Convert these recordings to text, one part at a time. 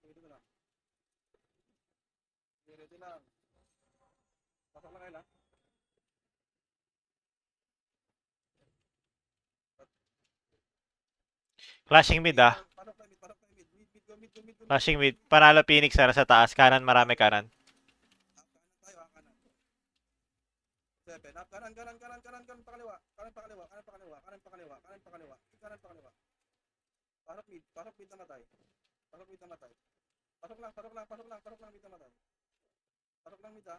Ready na lang. Ready lang. Pasok lang kayo lang. Flashing mid ah. Pasok lang mid, pasok lang mid. Mid, mid, go, mid, go, mid, go, mid, go, Flashing mid, go, mid. mid. Panalo Phoenix sa taas. Kanan marami kanan. Kanan tayo, kanan. 7. Up, kanan, kanan, kanan, kanan, kanan, pakaliwa. Kanan, pakaliwa, kanan, pakaliwa, kanan, pakaliwa, kanan, pakaliwa, kanan, pakaliwa. Pasok mid na matay. Pasok mid na matay. Pasok lang, pasok lang, pasok lang, pasok lang mid na matay. Pasok lang mid ha.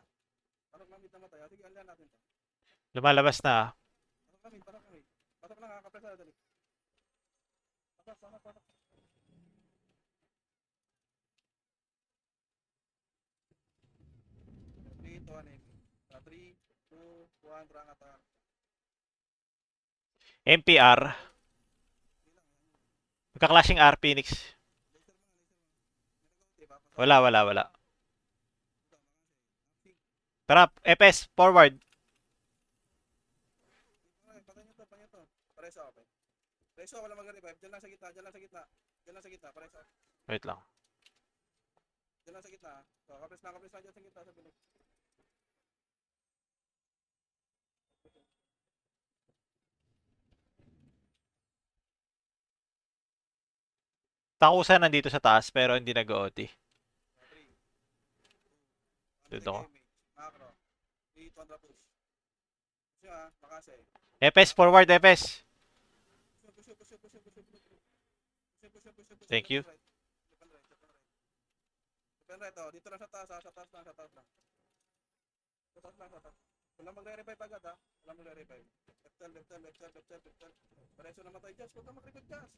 Pasok lang mid na matay. Sige, anlan natin to. Lumalabas na ah. Pasok lang mid, pasok lang mid. Pasok lang ha, kapresa, dali. Pasok, pasok, pasok. 3, 2, 1, 3, 2, 1, rang attack. MPR. Magka-clashing R Phoenix. Laser mo nga, laser mo. Diba? Pasok. Wala. Patay Tara, FS, forward. nyo to. Pareso, okay. Pareso, wala mag-revive. Diyan lang sa gitna, diyan lang sa gitna. Diyan lang sa gitna, pareso. Wait lang. Diyan lang sa gitna. So, kapres na dyan sa gitna sa bilik. Takusan nandito sa taas pero hindi nag-OT. 3, 2, 1, Dito take ko. image. Macro. 3, 2, 1, push. Push nyo ha, makase. FS, forward, FS. Thank you. Depend right, oh. Dito lang sa taas ha, sa taas lang, sa taas lang. Sa taas lang, sa taas. Walang magre-revive agad ha. Walang magre-revive. Left. Pareso namatay Jazz, huwag kang mag-revive Jazz.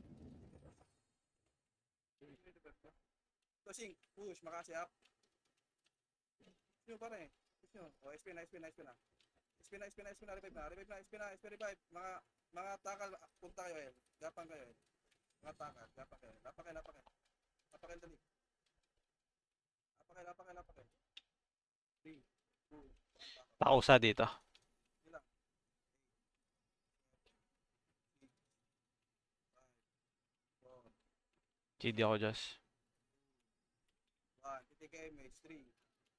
So, sing, push, makasi up. Push nyo pare. Push nyo. O, SP na. Revive na. SP revive. Mga takal, punta kayo eh. Gapang kayo eh. Mga takal, gapang kayo. Lapakay. Lapakay dali. Lapakay. 3, 2, 1, Takusa dito. ilang. 4, GD ako, Josh. 1. Titik image. 3,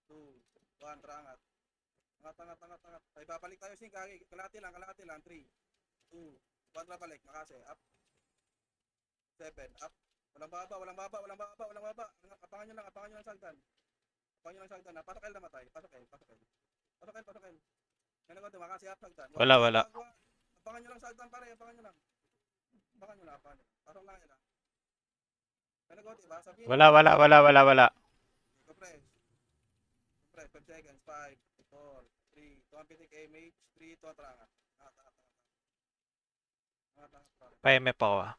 2, 1, rangat. Angat. Ay, babalik tayo sing. Kalahati lang. 3, 2, 1, babalik. Makase. Up. 7. Up. Walang baba. Abangan nyo lang sagdan. Pasok L namatay. Pasok L. Yan ako, makasi up sagdan. Wala. Abangan nyo lang sagdan pare. Abangan nyo lang. Pasok lang yan ha. Yan ako, diba? Sabihin nyo. Wala. Compress. 5 seconds. 5, 4, 3, 2, 1, pitik image. 3, 2, 1, trangat. Angat. Pare. Pa-MF ako ah.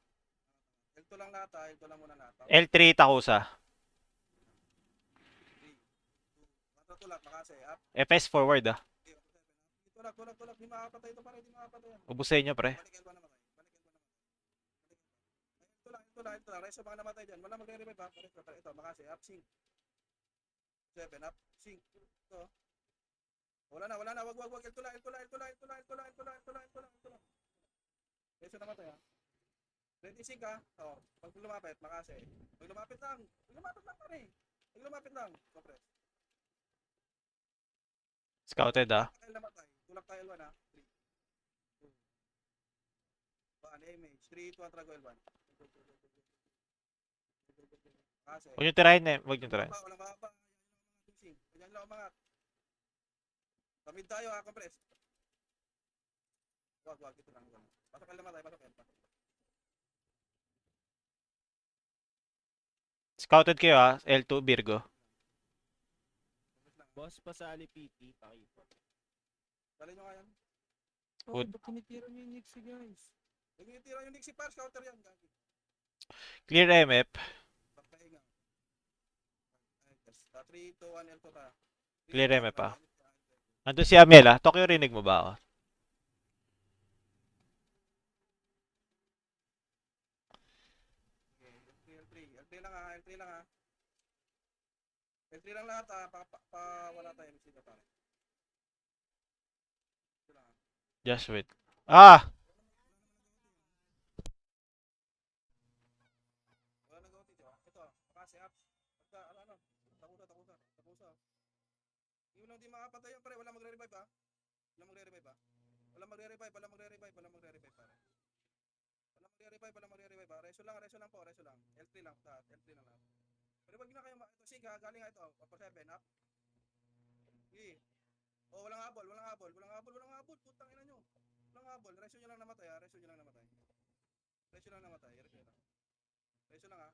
L2 lang nata. L2 lang muna nata. L3, takusa. 3, 2, 1, tulak. Makasi. Up. FS, forward ah. Tulak. Di makapatay ito pare. Yan. Ubusin nyo, pre. Balik L1 namatay. Ito lang. Reso baka namatay dyan. Wala magre-revive ha. Ito, makasi. Up, sync. 7, up, sync. Ito. Wala na. Wag. Ito lang. Reso namatay ha. Ready sync ha. O, pag lumapit, makasi. Pag lumapit lang pare. Compress. Scouted ah. Tulak tayo L1 ha. 3, 2, 1, image. 3, 2, 1, trago L1. Makasi. Huwag nyo tirahin eh. Huwag nyo tirahin. Walang baba. Yan lang umangat. Tamid tayo ha, compress. Wag, ito lang. Pasok L naman tayo. Scouted kayo ah. L2, Virgo. Boss, pasali PT, pakipot. Dali nyo nga yan. Good. Ba't tinitira niyo yung Nixie, guys? Nagtitira yung Nixie Pars, counter yan. Gagi. Clear MF. Pagpahinga. 3, 2, 1, L2 ka. Clear MF ah. Nandun si Amel ah. Tokyo, rinig mo ba ako? L3 lang ha. L3 lang lahat ha. Wala tayo MC na pare. Ito lang ha. Just wait. Ah! Wala nag-OT diba? Ito, makasi up. ano, takusa. Yung lang di makapatay yun, pare, wala magre-revive ah. Wala magre-revive ah. Wala magre-revive pare. Wala magre-revive ah. Reso lang po, reso lang. L3 lang, lahat, L3 lang lahat. Pero wag na kayo, ito, sig ha, galing nga ito, upper 7, up. Sige. Oh, walang habol, putang ina nyo. Walang habol, reso nyo lang namatay ah, reso lang. Reso lang ah.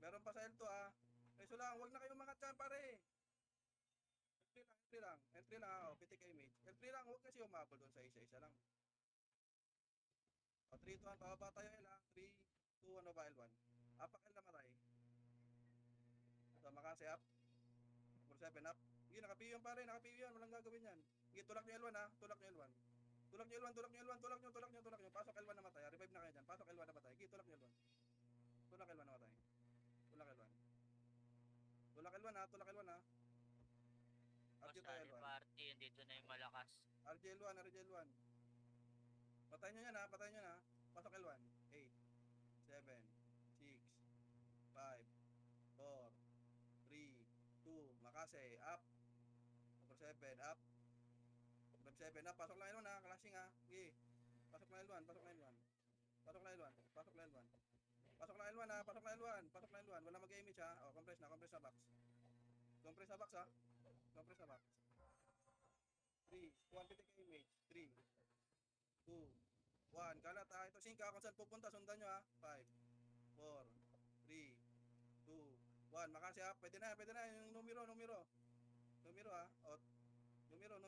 Meron pa sa L2 ah. Reso lang, wag na kayo umangat dyan pare. L3 lang ah, oh, pitik image. L3 lang, huwag kasi umabol doon sa isa lang. O, 3, 2, 1, bababa tayo L ah. 3, 2, 1, ba L1. Apak L namatay. So, makasi up. 4-7 up. Sige, nakapiyo yan pare, walang gagawin yan. Sige, tulak nyo L1 ha, tulak nyo L1. Tulak nyo. Pasok L1 namatay, revive na kayo dyan. Pasok L1 namatay. Sige, tulak nyo L1. Tulak L1 namatay. Tulak L1 ha. Boss, RJ tayo Ali L1. Party, dito na yung malakas. RJ1. Patayin nyo yan ha. Pasok L1. 8, 7, 6, 5, 4, 3, 2, makase, up. Number 7, up. Number 7, up. Pasok lang L1 ha. Clashing ha. Sige. Pasok lang L1 ha. Wala mag-image ha. O, compress na box. Compress na box ha. 3, 1, pitik image. 3, 2, 1. Kalat ha. Ito sync ha. Kung saan pupunta, sundan nyo ha. 5, 4, 3, 2, 1. Makasi ha. Pwede na. Yung numero ha. O, numero.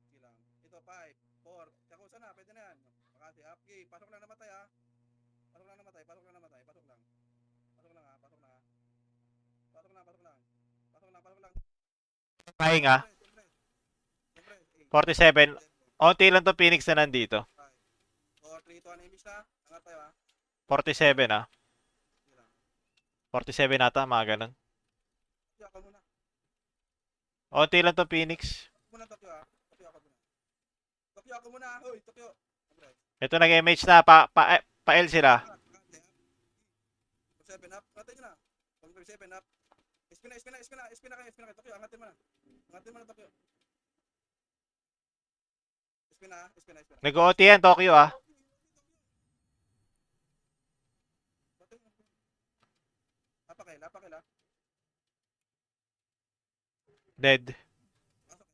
Sige lang. Ito 5, 4. Kakusa na. Pwede na yan. Makasi up. Okay. Pasok lang namatay ha. Pasok lang. Pasok lang ha. Pasok lang. Pahinga. Siyempre. 8, 47. 7, Onti lang to Phoenix na nandito. 5, 4, 3, 2, 1. Image na. Angat tayo ha. 47 ah. Sige lang. 47 ata, mga ganun. Tokyo ako muna. Onti lang to Phoenix. Tokyo ha. Tokyo ako muna. Hoy, Tokyo. Siyempre. Ito nag-MH na. Pa L sila. 7 up. Angatin nyo na. 7 up. Espina kayo. Tokyo, angatin mo na Tokyo. Espina. Nag-OT yan, Tokyo ah. Apakil. Dead. Pasok.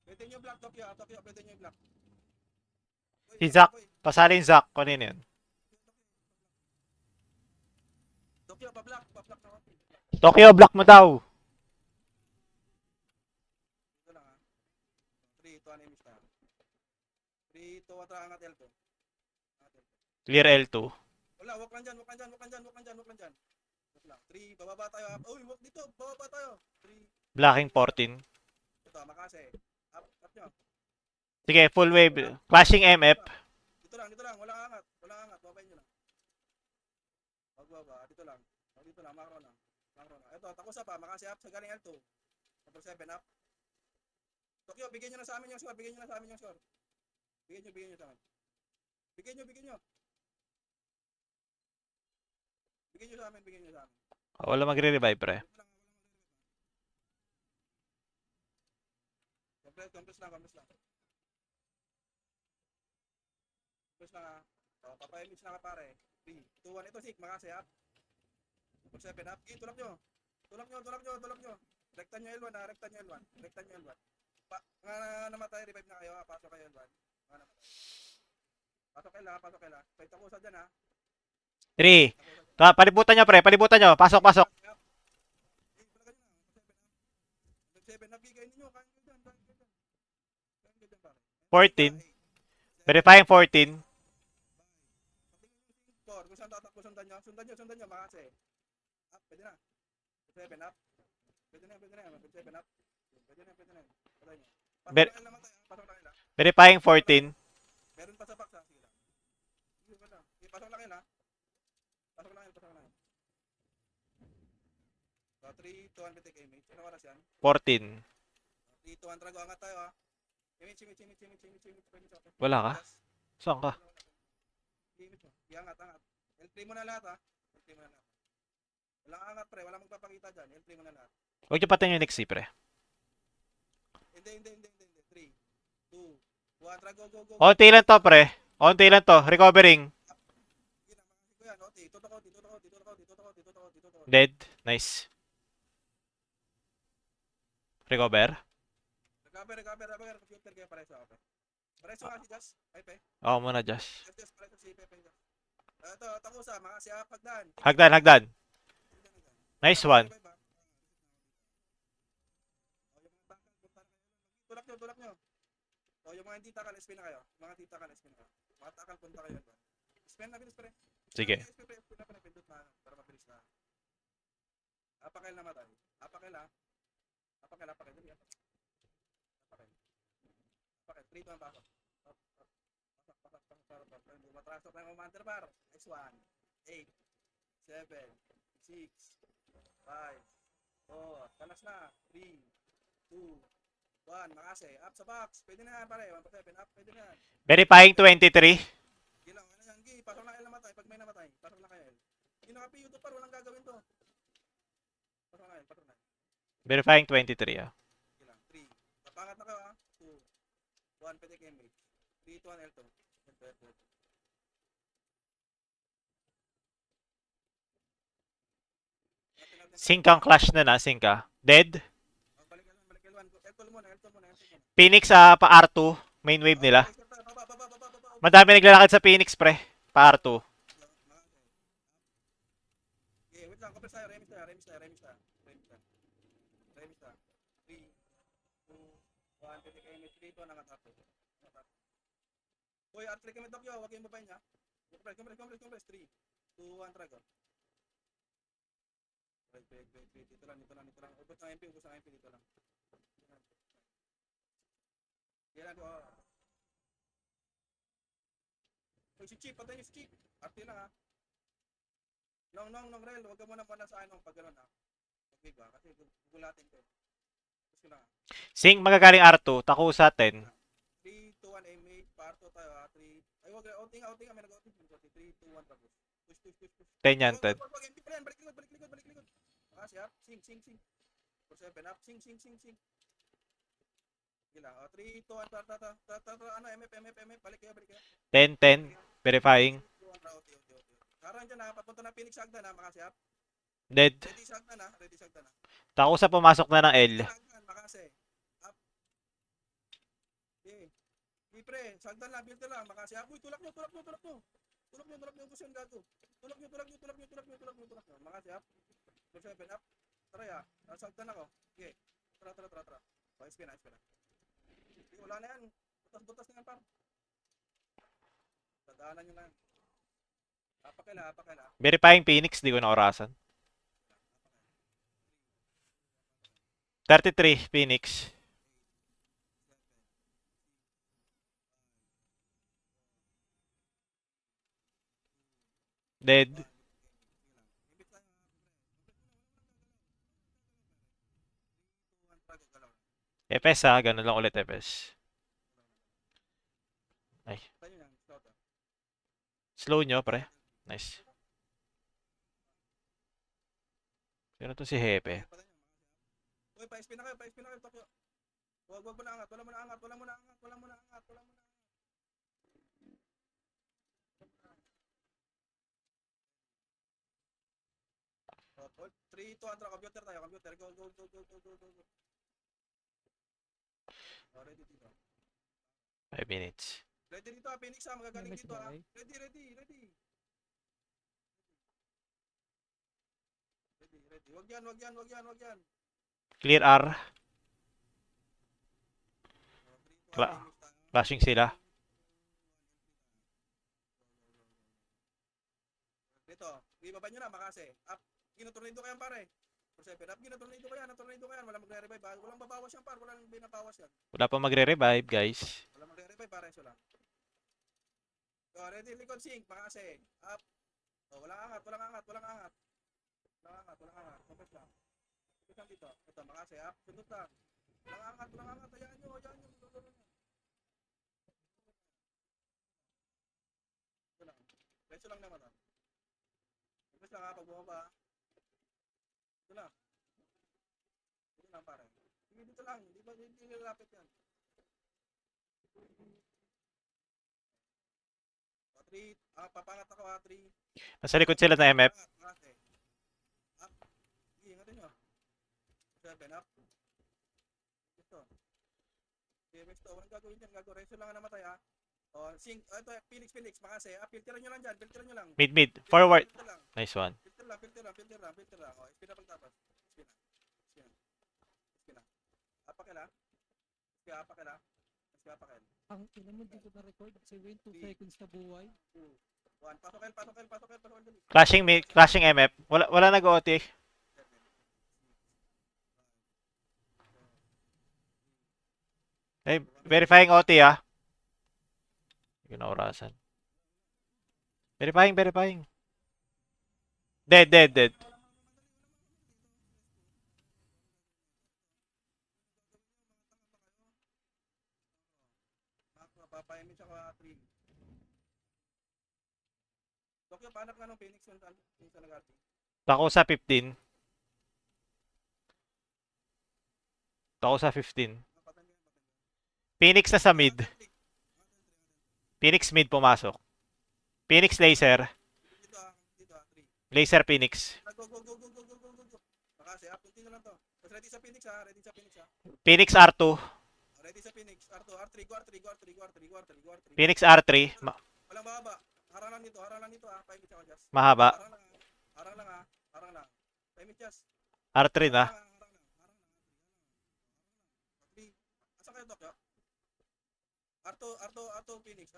Pwede nyo block Tokyo, pwede nyo block. Si Zack. Pasalin Zack. Kunin yun. Tokyo, pa-block na ako. Tokyo, block mo daw. Ito lang ha. 3, 2, 1, image na. 3, 2, 1, angat L2. Clear L2. Wala, walk lang dyan. Walk lang. 3, bababa tayo. Uy, walk dito. Bababa tayo. 3. Blocking 14. Ito, makase. Up nyo. Sige, full wave. Clashing MF. Dito lang. Walang angat. Babayin nyo lang. Magbaba. Dito lang. Macro na. Ito, takusa pa. Makase up sa galing L2. Number 7 up. Tokyo, bigyan nyo na sa amin yung score. Bigyan nyo sa amin. Bigyan nyo sa amin. Wala magre-revive pre. Compress lang. Compress lang ha. O, papa-image na ka pare. 3, 2, 1. Ito, Sik. Makase up. Number 7 up. Okay, tulak nyo. Rektan nyo L1 ha. Rektan nyo L1. Nga namatay, revive na kayo ha. Pasok kayo L1. Nga namatay. Pasok L ha. Pwede takusa dyan ha. 3. Palibutan nyo pre. Pasok. Number 7 up. Bigay ninyo. Kain ko dyan pare. 14. Verifying 14. 4. Kung saan tatakbo, sundan nyo. Makase. Up, pwede na. 7 up. Pwede na yan. 7 up. Pwede na yan. Patay nyo. Ver- Pasok lang namatay ha. Verifying 14. Meron pa sa box ha. Sige lang. Sige, pasok lang yun ha. Pasok lang yun. So, 3, 2, 1, pitik image. Ano oras yan? 14. 3, 2, 1, trago. Angat tayo ha. Okay. Wala ka? Just, Saan ka? wala. Limit mo. Iangat, angat. L3 mo na lahat ha. L3 mo na lahat. Walang angat pre, walang magpapakita dyan. L3 mo na lahat. Huwag niyo patayin yung Nixie, pre. Hindi. 3, 2, 1, try, go. Onti lang to, pre. Onti lang to. Recovering. Sige na, makasig ko yan. O, dito ako. Dead. Nice. Recover. Recover. Computer kaya pareso ako pre. Pareso nga si Jazz. Ay pe. Oo muna, Josh. Jazz, pareso si Pepe. Ito, takusa, makasya, pagdan. Hagdan. Nice one. Tulak nyo. O, yung mga hindi takal, spin na kayo. Mga hindi takal, spin na kayo. Mga takal, punta kayo. Spin na, bilis pre. Sige. Spin na, pindot na, para mabilis na. Apakil na matay. Apakil. Dali, apakil. 3, 2, 1, pasok. Pasak. Matrasok na yung commander bar. Next one. 8, 7, 6, 5, 4, kanas na. 3, 2, 1, makase. Up sa box. Pwede na yan pare. 1 7, up. Pwede na yan. Verifying 23. Gilang, ano yan? Gi, pasok na kayo namatay. Pag may namatay, pasok na kayo. Hindi naka-PU to par. Walang gagawin to. Pasok na kayo. Verifying 23, ah. Gilang, 3. Tapangat na kayo ha. 2, 1, pwede kayo mate. 3, 2, 1, L2. L2. Sync ang clash na, sync ka. Dead. Balik L1. L2 muna. Phoenix pa R2. Main wave nila. Baba. Madami naglalakad sa Phoenix, pre. Pa R2. Okay, wait lang. Compress tayo. Remis tayo. 3, 2, 1. Pwede kayo may 3, 2, nangat up. Uy, at kami Tokyo. Huwag kayong babayin niya. Compress. 3, 2, 1, trago. Wait. Dito lang. Ubus ng MP dito lang. Yan ko. Uy, si Chip. Patay niyo si Chip. Arte lang ha. Nong, Rel. Huwag ka muna sa ano pag gano'n ha. Pag-big ba? Kasi gugulatin ko. Tapos ko lang ha. Sync magagaling R2. Takusa 10. 3, 2, 1, M8. Parto tayo ha. 3. Ay, wag. Outing nga. May nag-outing. 3, 2, 1, tapos. Push. 10 yan, 10. Wag. MP pa yan. Balik likod. Kasi up. Sing. 4, 7 up. Sing. Gila. 3, 2, 1. Ano, MF. Balik kayo. 10. Verifying. Karan dyan ha. Papunta na Phoenix Sagdan ha. Makasi up. Dead. Ready Sagdan ha. Takusa pumasok na ng L. Sagdan. Makasi. Up. Okay. Pre, Sagdan lang. Build lang. Makasi up. Uy, tulak nyo. Gusto yung gago. Tulak nyo. Makasi up. 4, 7 up. Tara ya. Sagdan ako. Okay. Tara. Okay, spin na. Wala na yan. Butas na yan par. Dadaanan nyo lang. Apakila. Verifying Phoenix. Di ko na orasan. 33 Phoenix. Dead. Epes ha. Ganun lang ulit Epes. Ay. Slow nyo, pre. Nice. Sino to si Hepe? Uy, pa-spin na kayo, Tokyo. Wag mo na angat, wala mo na angat. Oh, 3, 2, 1, computer tayo, go. Oh, ready dito. 5 minutes. Ready dito ha, Phoenix ha, magagaling Nice dito ha. boy. Ready. Wag yan. Clear R. Oh, 3, 2, 1, Cla- Phoenix tayo. Flashing sila. Dito, ibaba nyo na, makase. Up, ginutornado kayan pare. 4-7, up, ginutornado kayan. Walang magre-revive. Walang babawas yan par, walang binabawas yan. Wala pa magre-revive, guys. Walang magre-revive, pare, so lang. So, ready, likod sync, makase. Up. Oh, walang angat. Kompet lang. Kompet lang dito. Ito, makase, up. Sundot lang. Walang angat. Hayaan nyo. Diretso lang naman. Diretso lang ha, pag bumaba. Dito lang. Dito lang pare. Sige, dito lang. Di ba, hindi lalapit yan. 3, papangat ako ha, 3. Nasa likod sila na MF. Up. Sige, ingatin nyo. 7, up. Ito. Okay, resto. Walang gagawin dyan. Resto lang na namatay ha. O, ito, Phoenix. Makase. Filteran nyo lang dyan. Filteran nyo lang. Mid. Forward. Filter lang. Nice one. Filter lang. O, spin na pagtapas. Spin na. Apakela. Apakela. Ang ina mo, di ko na-record kasi wait 2 seconds na buhay. 2, 1. Pasok L. Dali. Clashing MF. Wala nag-OT. Eh, verifying OT ah. Hindi ko na orasan. Verifying. Dead. Papayamit siya ka 3. Tokyo, panak nga ng Phoenix yung sa nag-RP. Tako sa 15. Tako sa 15. Phoenix na sa mid. Phoenix mid pumasok. Phoenix laser. Dito 3. Laser Phoenix. Go. Makasi, continue lang to. Tapos ready sa Phoenix ha. Phoenix R2. Ready sa Phoenix. R2, R3, go R3. Phoenix R3. Walang bababa. Harang lang dito ha. Paimit ako just. Mahaba. Harang lang ha. Paimit just. R3 na. Harang lang. 3. Asa kayo Tokyo? R2 Phoenix.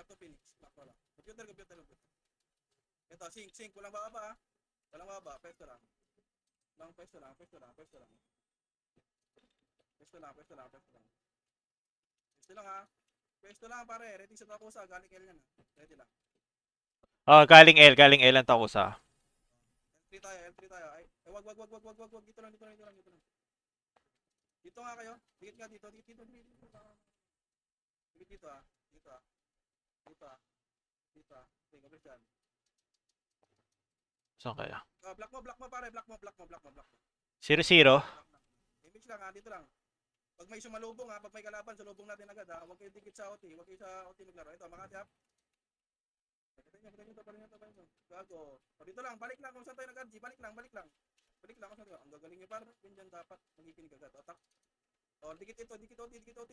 Bakla lang. Computer. Ito, sync. Walang bababa ha. Pesto lang. Pesto lang ha. Pesto lang pare. Ready sa Takusa. Galing L yan ha. Ready lang. Oh, galing L ang tako sa. L3 tayo. Ay, wag. Dito lang. Dito nga kayo. Dikit nga dito. Dikit dito ah. Okay, kapit dyan. Saan kaya? Block mo pare. Block mo. 0-0. Image lang ha. Dito lang. Pag may sumalubong ha. Pag may kalaban, salubong natin agad ha. Huwag kayo dikit sa OT. Huwag kayo sa OT maglaro. Ito, Makati ha. Patayin nyo. Gago. O dito lang. Balik lang kung saan tayo nag-RG. Balik lang. Kung saan tayo. Ang gagaling nyo pare. Yun dyan dapat. Magikinig agad. Otak. O, dikit ito. Dikit OT. Ito,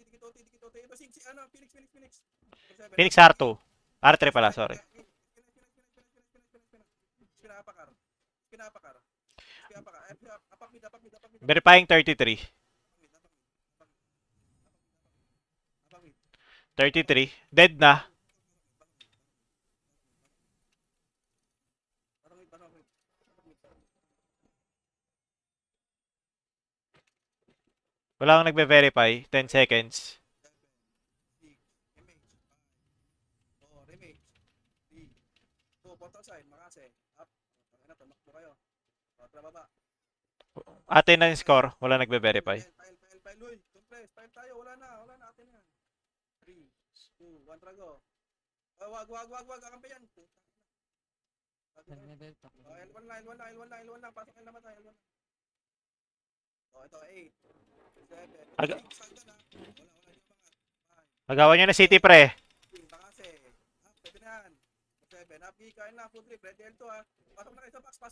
Phoenix. Phoenix R2. R3 pala, sorry. Pinapakar. Apak mid. Verifying 33. 33. Dead na. Wala akong nagbe-verify. 10 seconds. Side, Makase. Up. Okay na, tumakbo kayo. O, tara baba. Atin na yung score. Wala nagbe-verify. File, Uy. Compress. File tayo. Wala na. Atin na. 3, 2, 1, trago. Wag. Akampi yan. L1 lang. Pasok L naman tayo. L1 lang. O, ito, 8. 7. Aga- 6. Hanggang na. Wala yung mga. Magawa nyo na city pre. Makase. Pwede na yan. 7. Kain lang. Food trip. Ready L2 ha. Pasok na kayo sa box. Para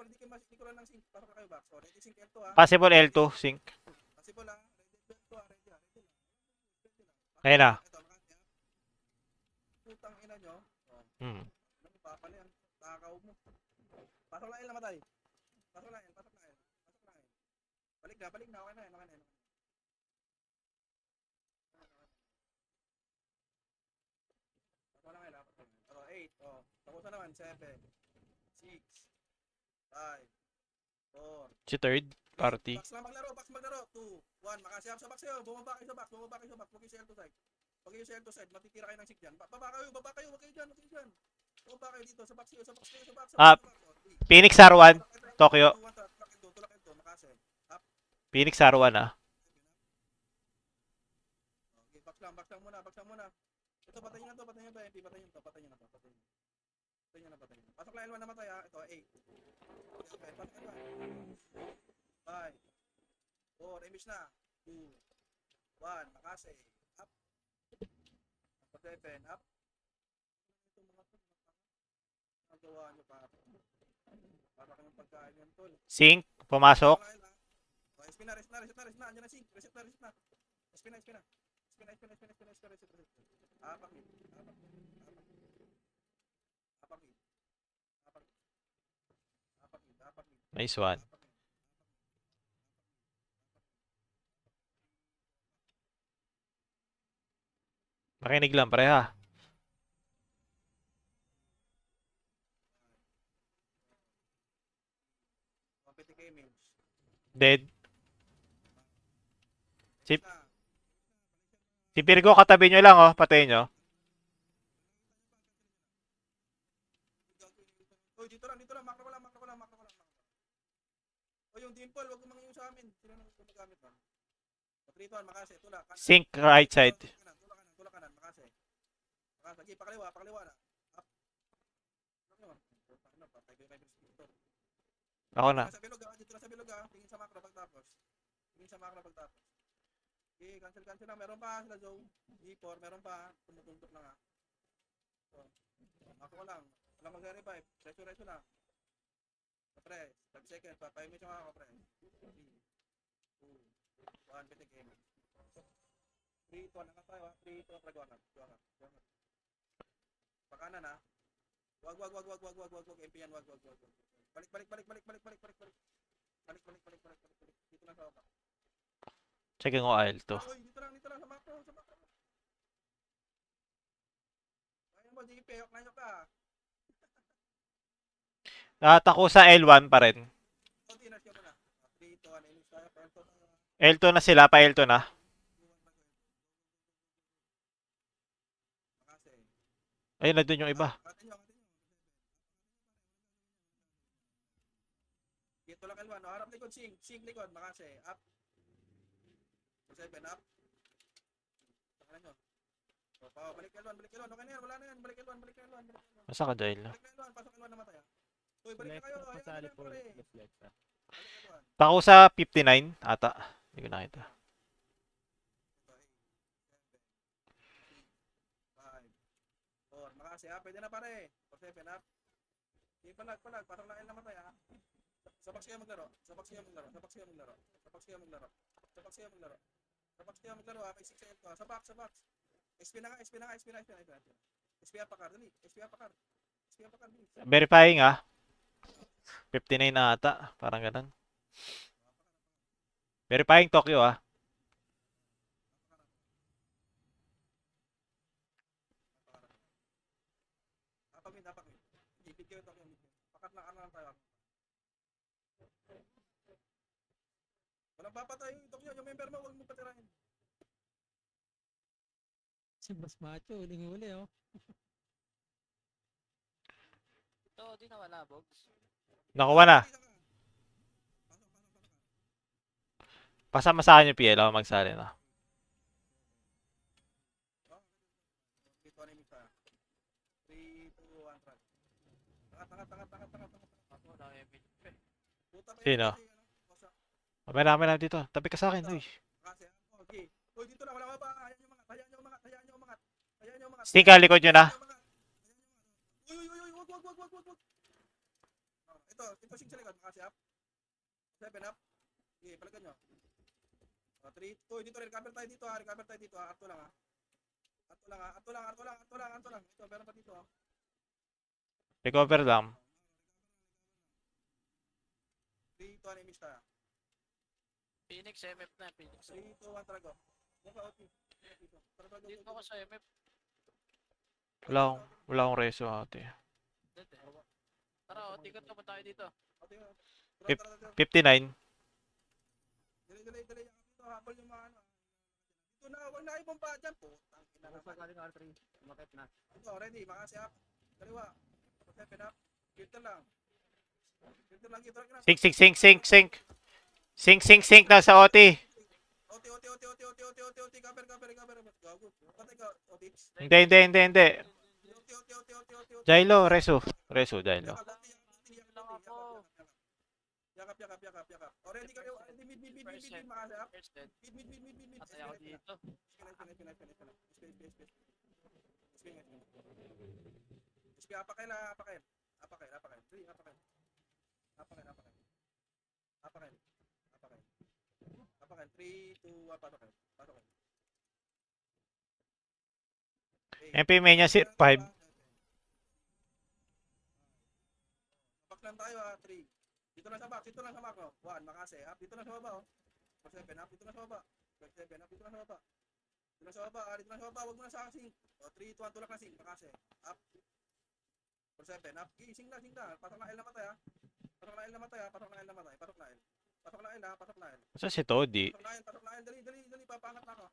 di kayo masikulan ng sync. Pasok na kayo box. O, ready sync L2 ha. Possible L2 sync. Possible ha. Ready L2 ha. Ready lang. Ayun na. Ito, Makati ha. Putang ina nyo. O, Hmm. ano pa pala yan? Takaw mo. Pasok na L namatay. Pasok na L. Balik na. Okay na yan. Pasok na L. 8. O, tapos na naman. 7. 6. 5. 4. Si third party. Box maglaro. 2, 1. Makasiyap sa box kayo. Bumaba kayo sa box. Huwag kayo sa L2 side. Matitira kayo ng sig dyan. Baba kayo. Huwag kayo dyan. Bumaba kayo dito. Sa box kayo. Phoenix R1. Tokyo. Tulak ito. Makase. Phoenix R1 ah. Okay, box lang muna. Ito, patayin na to, patayin na to, MP, patayin na to, patayin na to, patayin na. Patayin na, patayin na. Pasok lang L1 na matay ha, ito, 8. Okay, pasok L1. 5, 4, image na. 2, 1, makase. Up. 7, up. Ito mga to, nagawa nyo pa. Para kayong pagkain yan, tol. Sync, pumasok. Oh, SP na, reset na, reset na, reset na. Andiyan na sync. Reset na, reset na. SP na, SP na. SP na, SP na, SP na, SP na, SP na, reset, reset. Apak mid. Apak mid. Apak mid. Apak mid. Apak mid. Apak mid. Apak mid. Nice one. Apak mid. Makinig lang, pareha. Compete kay image. Dead. Si, Na. si Virgo, katabi nyo lang, oh. Patayin nyo. Oy, dito lang, makro ko lang, makro ko lang, makro ko lang. Oy, yung dimple, wag mo manginyo sa amin. Sino nang gumagamit ba? 3-1, makase, tulak. Kanan. Sync, right side. Tulak kanan, makase. Makase, sige, pakaliwa, pakaliwa na. Up. Ano? Ano, patay ko yung kay Cristo. Ako na. Dito na sa bilog ah. Tingin sa macro pagtapos. Tingin sa macro pagtapos. Okay, cancel na. Meron pa sila Joe. G4, meron pa. Tumutuntok lang ah. So, ako lang. Walang mag-revive. Reso lang. Pre, 5 seconds. 5 minutes yung ako, pre. 3, 2, 1, pitik game. 3, 2, lang tayo ah. 3, 2, pragwakan. Pakanan ah. Wag. MP yan, wag. Balik. Dito lang sa opak. Checking ko aisle to. Oy, dito lang sa macro. Ayun mo, JP, yok na yok ka. Ako sa L1 pa rin. Continuous ka muna. 3, 2, 1, inis tayo. L2 na sila, pa L2 na. Makase. Ayun, nandun yung iba. Atin nyo. Dito lang L1. Harap likod, sing likod. Makase. Up. 7, up. Saka nyo. Balik L1. Okay na yan. Wala na yan. Balik L1. Masa ka dahil? Balik na L1. Pasok L1 na matay. Uy, balik na kayo. Ayan, Pasali ayan, po. pare. Flex ah. Balik L1. Tako sa 59 ata. Hindi ko nakita. 5, 4, makasi ha, pwede na pare. 7 up. Sige palag, pasok lang L na matay ha. Sa box kayo maglaro ha, may 6 L to ha. Sa box. SP na nga. SP apakar, dali. SP apakar, bilis. Verifying ah. 59 na ata. Parang ganun. Verifying Tokyo ah. Apak mid. Ipit kayo ito, pakat lang tayo. Walang papatay yung Tokyo, yung member mo, huwag mo patirahin. Si Mas Macho, huling-huli oh. Ito, di nawala, Bogs. Nakuha na. Pasok. Pasama sa akin yung PL. Ako magsali na. Dito na yung isa. 3, 2, 1, try. Tangat. Ako, na-emit. Puta pa Sino? kasi, Kosa. Mamaya na dito. Tabi ka sa akin. Uy. Kasi, okay. Uy, dito na, wala ka pa. Hayaan nyo umangat. Sting ka, likod nyo na. Uy, wag. Ito sing sa likod, makasi up. 7 up. Okay, palagan nyo. 3, 2, dito, recover tayo dito ha. Arto lang ha. Ito, meron pa dito ha. Recover lang. 3, 2, 1, image tayo. Phoenix, MF na, Phoenix. 3, 2, 1, trago. Dito ako sa MF. Wala akong reso ate. Dead eh. Tara, tikat naman tayo dito. 59. Delay. Dito, habol yung mga ano. Dito na, wag na ibang pa dyan. Putang ina naman. Galing R3. Umakit na. Ito, ready, makasi up. Kaliwa. 7 up. Filter lang. Filter lang. Sync na sa OT. OT, OT, OT, OT, OT, OT, OT, OT, cover, cover, cover. Gago. Patay ka, OT. Hindi, hindi, hindi, hindi. OT, OT, OT, OT, OT, OT. Jailo, Resu. Resu, Jailo. Yakap, OT, yakap, OT, yakap, Lang OT, ako. yakap, yakap, yakap, yakap. O, ready ka, ready, mid, mid, mid, mid, mid, makasa, up. First dead. Mid, mid, mid, mid, mid, mid. Patay ako dito. Apakain na, apakain. Apakain, apakain. Three, apakain. Apakain, apakain. Apakain. Apakain. Apakain. 3, 2, 1, patokin. Patokin. MP main niya 5. Apak lang tayo ha, 3. Dito lang sa box, dito lang sa box. 1, makase. Up, dito lang sa baba. 7, up, dito lang sa baba. 7, up, dito lang sa baba. Dito lang sa baba, dito lang sa baba. Huwag mo na sa akin. 3, 2, 1, tulak na sing. Makase. Up. 7, up. Sing na, sing na. Patok na L na matay ha. Patok na L na matay ha. Patok na L na matay. Patok na L. Patok na L ha. Patok na L. Saan si Todi? Patok na L, patok na L. Dali, dali, dali. Papangat na ako.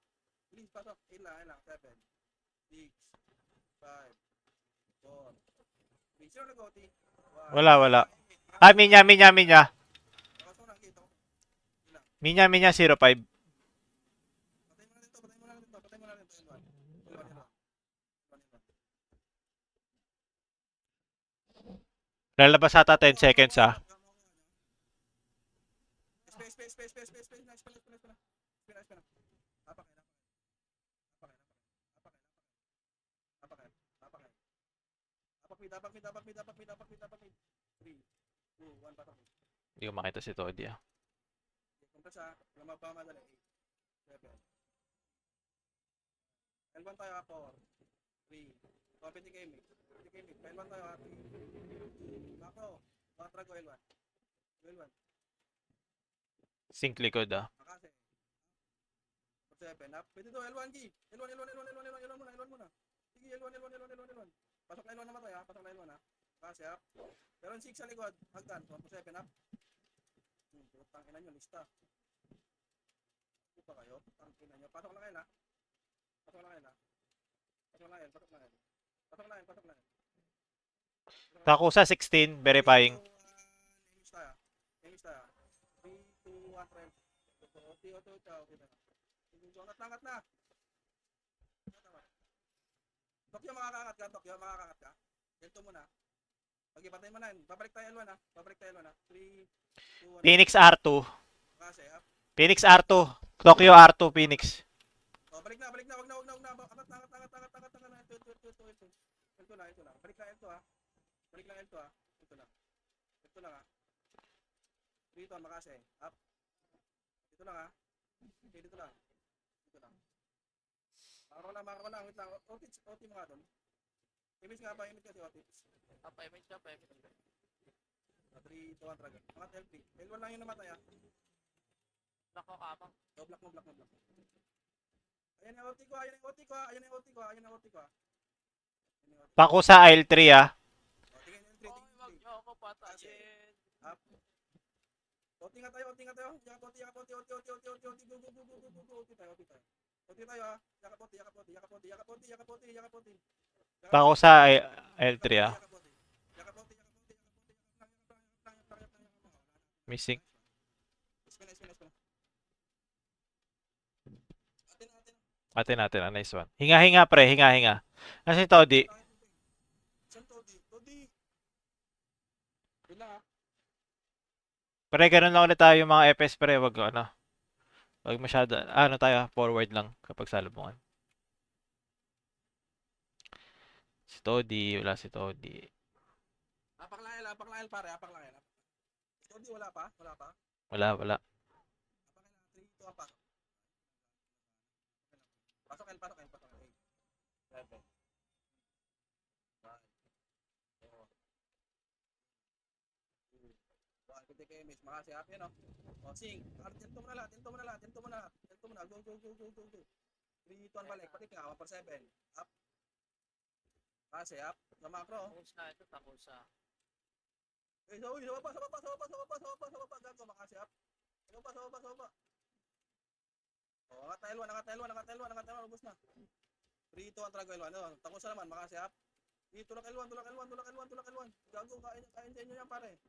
Please, patok. L lang. 7, 6, 5, 4, 3. Sino nag-OT? Wala, wala. Ah, Minya, Minya, Minya. Minya, Minya, 05. Patay mo na dito, patay mo na dito, patay mo na dito. L1. Lalabas ata 10 seconds ah. Space, space, space, space, space, space, nice, nice, nice, nice. Nice, nice. Apakain, apakain. Apakain, apakain. Apakain. Apakmid, apakmid, apakmid, apakmid, apakmid, apakmid. 3, 2, 1, patok. Hindi ko makita si Todi ah. Punta siya, lamang pa madali. 8, 7. L1 tayo, 4, 3. Competi gaming. Competi gaming. L1 tayo, 3. Macro. Matrago L1. L1. Sync likod ah. Makase. 7 up. Pwede to, L1 G. L1, L1, L1, L1, L1, L1 muna, L1 muna. Sige, L1, L1, L1, L1, L1. Pasok na L1 na matay ha, pasok na L1 ha. Makase up. Meron 6 sa likod. Hagdan, 1 up. Putang ina nyo, lista. Ano pa kayo? Putang ina nyo. Pasok na kayo na. Pasok na kayo na. Pasok na kayo, pasok na kayo. Pasok na kayo, pasok na kayo. Takusa 16, verifying. Emis tayo. Emis tayo. 3, 2, 1, try. OT, OT, OT, OT na. Angat na. Tokyo, makakaangat ka. Tokyo, makakaangat ka. Ganito muna. Okay, patay mo na yun. Babalik tayo L1 ha. Babalik tayo L1 ha. 3, 2, 1. Phoenix R2. Kasi ha. Phoenix R2. Tokyo R2, Phoenix. Oh, balik na, balik na. Wag na, wag na, wag na. Angat. Ito na. Balik na L2 ha. Balik lang L2 ha. Ito lang. Ito lang ha. Dito, makase. Up. Dito lang ha. Okay, dito lang. Dito lang. Makakaw lang. Wait lang. OT mo nga doon. Image nga pa, image kasi OT. Image ka, image ka. 3, 2, 1, dragon. Angat L3. L1 lang yung namatay ha. Block ko kamang. Block mo. Ayan yung OT ko, ayan yung OT ko. Takusa L3 ah. O, tingin yung L3, Oy, wag nyo ako patayin. Up. OT nga tayo. Yakap OT. Go tayo. OT tayo ha. Yakap OT. Takusa L3 ah. Yakap OT. Missing. Nice. Atin natin ang nice one. Hinga pre, hinga. Kasi Todi. Saan Todi? Wala ha. Pre, ganun lang ulit tayo yung mga FS pre. Wag masyado. Tayo, forward lang kapag salubungan. Si Todi, wala si Todi. Apak lang L pare. Todi wala pa. Wala. Apak lang 3, 2, apak. Pasok L. 8, 7, 5, 4, 3, 1. Kunti kayo miss. Makasi happy no? O, sing. Tento mo na lahat. Go. 3, 2, 1, balik. Balik nga. 1 for 7. Up. Kasi up. Sa macro. Takusa, ito takusa. Sa baba. Gago. Makasi up. Sa baba. O, angat L1. Ubus na. 3, 2, 1, trago L1. Takusa naman. Makasi up. Tulak L1. Gago. Kain sa inyo yan pare.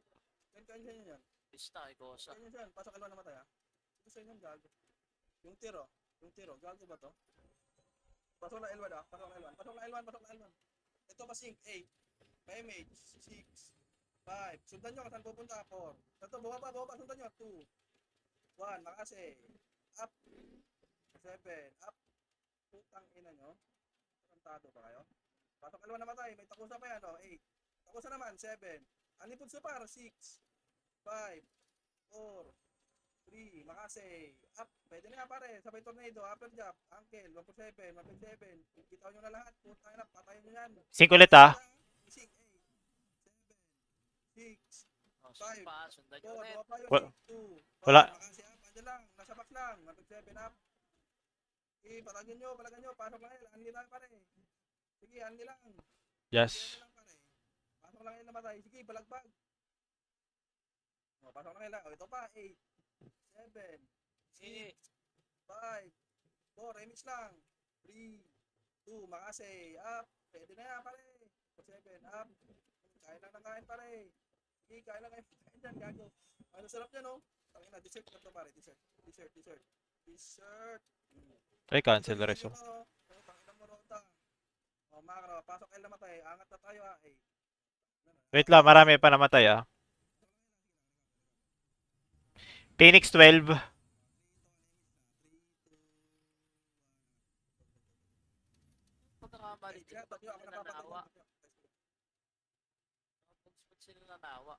Kain sa inyo yan. Lista, ikosa. Kain nyo yan. Pasok L1 na matay ha. Ito sa inyo yan. Gago. Yung tiro. Yung tiro. Gago ba to? Pasok na L1 ah. Pasok na L1. Pasok na L1. Pasok na L1. Ito pa sync. 8. Pa-image. 6. 5. Sundan nyo. Saan pupunta? 4. Ito. Bumaba. Sundan nyo. 2. 1. Makase. Up. 7. Up. Putang ina nyo. Tantado ba kayo? Pasok L1 namatay. May takusa pa yan. 8. Takusa naman. 7. Anipod supar. 6. 5. 4. 3, makase, up, pwede na yan pare, sabay tornado, upper jump, ankle, 147, 157, kita nyo na lahat, putang ina, patayin nyo yan. 5 ulit ah. 6, 8, 7, 6, Oh, Five. sundan nyo 4, ulit. bumaba yung Wala. 6, 2, Wala. makase up, andyan lang, nasa box lang, 157 up. Palagyan nyo, pasok lang yan, anli lang pare. Sige, anli lang. Yes. Sige, lang pare. Pasok lang yan namatay, sige, balagbag. Pasok lang yan, ito pa, 8, 7, 6, 5, 4, remix lang. 3, 2, makase, up. Pwede na yan, pare. 7, up. Kain lang ng kain, pare. Sige, kain lang kain dyan, gago. Ano sarap yan, oh. Tangin na, dessert na to, pare. Dessert. Ay, cancel the rest. Oh. Tangin na mo, Rota. Makakarawa, pasok L namatay. Angat na tayo, ah. Wait lang, marami pa namatay ah. Phoenix 12. Pag nakamali dito, ba't Ako sila nanawa? napapatay. Ba't sila nanawa?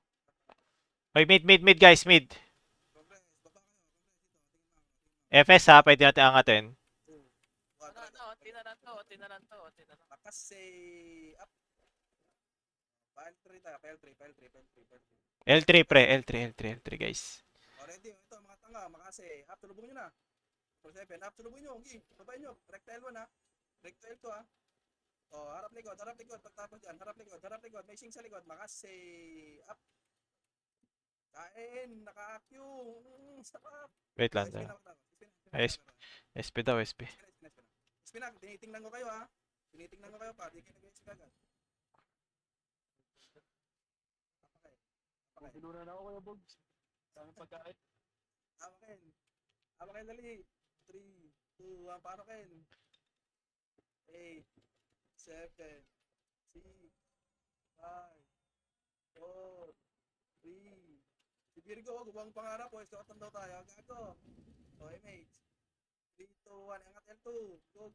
Oy, mid guys, mid. Progress, baba kayo. FS ha, pwede natin angatin. Unti na lang to. Makase, up. L3 tayo, L3. L3 pre, L3 guys. Already, ito mga tanga, makase, up, tulubong nyo na. 7, up, tulubong nyo, okay, babay nyo, recta L1 ha. Recta L2 ha. Harap likod, pagtapos dyan, harap likod, may sing sa likod, makase, up. Kain, naka-Q, sarap. Wait lang. SP na ako. SP daw, SP. SP na, tinitingnan ko kayo ha. Tinitingnan ko kayo pa, di kayo nag-SP agad. Pinunan ako kuya Bogs. Dami pagkain. Awakin, dali. 3, 2, 1, parokin. 8, 7, 6, 5, 4, 3. Si Virgo, gubang pangarap po. Iskautan daw tayo. Gago. MH. 3, 2, 1. Angat L2. Go.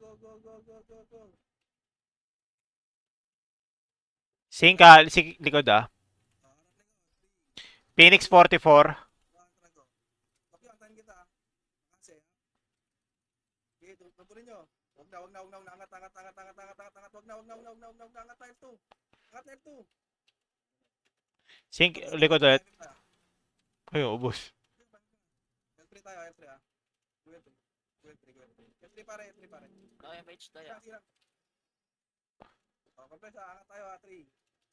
Sing likod ah. Harap likod. 3, Phoenix 44. 1, trago. Okay, antayin kita. Kasi, ha? Okay, tutuloy nyo. Huwag na. Angat. Huwag na. Angat na L2. Angat na L2. Sing likod ulit. Ay, ubos. L3 tayo, L3 ah. L3 pare. No MH tayo. Sige lang. Compress ah, angat tayo ah. 3,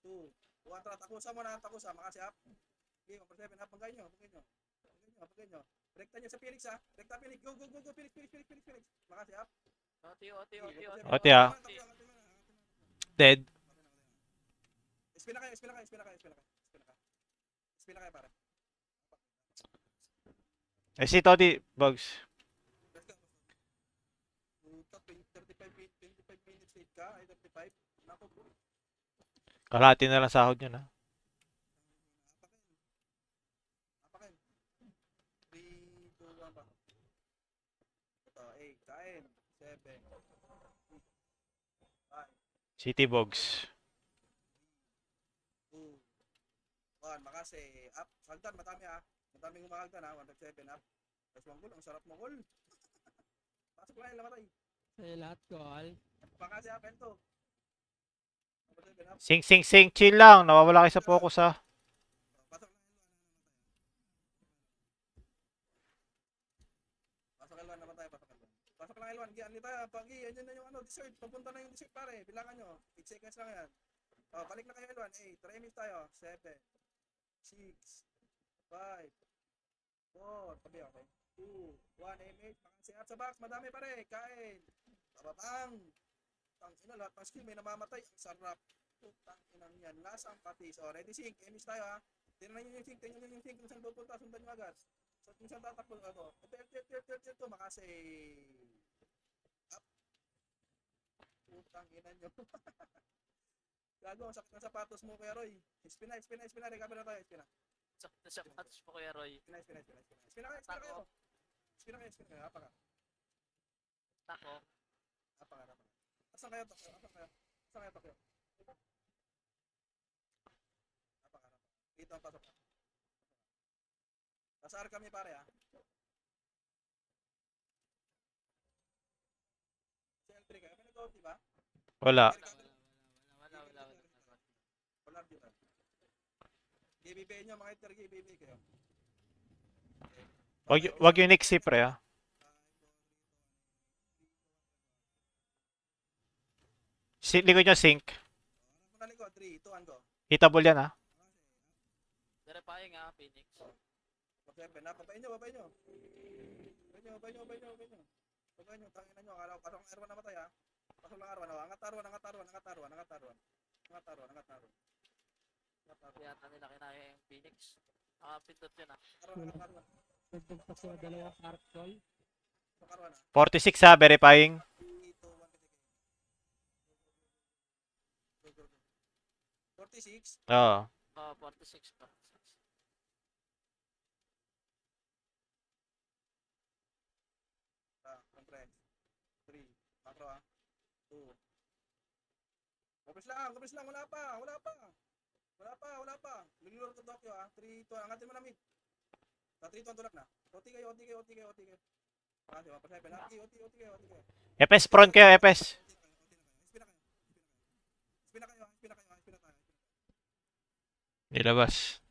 2, 1, tara. Takusa. Makasi up. Okay, 1, 7 up. Pagkain nyo. Rekta nyo sa Felix ah. Rekta Felix. Go. Felix. Makasi up. Oti ah. Dead. Spin na kayo pare. Eh si Toddy, Bugs. Let's go. 35 minutes late ka. Ay, 35. Nako bro. Kalahati na lang sahod yun ah. Apakin. 3, 2, 1 pa. Ito, 8, kain. 7, 6, 5, City Bugs. 2, 1. Makase. Up. Hagdan, matami ah. Mataming humahagdan ah. 1, 7 up. Tapos 1 goal. Ang sarap mo goal. Pasok lang yung lamatay. Sa'yo lahat, Col. Makase up, L2. 1, 7 up. Sing. Chill lang. Nawawala kayo sa focus ah. Pasok lang yung L1 namatay. Pasok lang L1. Giyan tayo. Pagi, yan na yung dessert. Papunta na yung dessert pare. Bilangan nyo. 8 seconds lang yan. Balik na kayo L1. 8. Remix tayo. 7, 6, 5, 4. Tabi okay. 2, 1, M8. Makasi up sa box. Madami pare. Kain. Bababang. Tangina lahat ng skill. May namamatay. Ang sarap. Tangina yan. Lasang patis. Ready sync. Emis tayo ha. Tingnan nyo yung sync. Kung saan pupunta. Sundan nyo agad. So, kung saan tatakbo ito. Ito, makase. Up. Putang ina nyo. Gago, ang sakit ng sapatos mo, Kuya Roy. Spina. Recover na tayo, spina. Sakit na sapatos mo, Kuya Roy. Spina kayo. Spina kayo. Apa ka. Tako. Asan kayo, Tokyo? Apa ka. Dito ang pasok. Pasar kami pare ha. Siyempre kayo, may nag-out diba? Wala. Wala dito. GBB nyo, mga iter GBB kayo. Wag yung Nixie, pre, ah. Likod nyo, sync. Ano ko, 3, 2, 1 go. Hitable yan, ah. Verifying Phoenix. Pag-7 na, babayin nyo. Babayin nyo, tangin na nyo. Akala ko, pasok ang R1 namatay ha. Pasok lang R1, angat R1. Yata nila kinaya yung Phoenix. Nakapindot yun R1. Dagdag pa sa dalawang arc call. Pasok R1 ha. 46, ha, verifying. 3, 2, 1, go. 46. Oo. 46. Compress. 3, macro ha. 2. Compress lang, wala pa. Lululor ko Tokyo ha. 3, 2, angatin mo na mid. Sa 3, 2, tulak na. OT kayo. Kasi, mapasay, penalty, OT kayo. FS front kayo, FS. Spina kayo. Nilabas.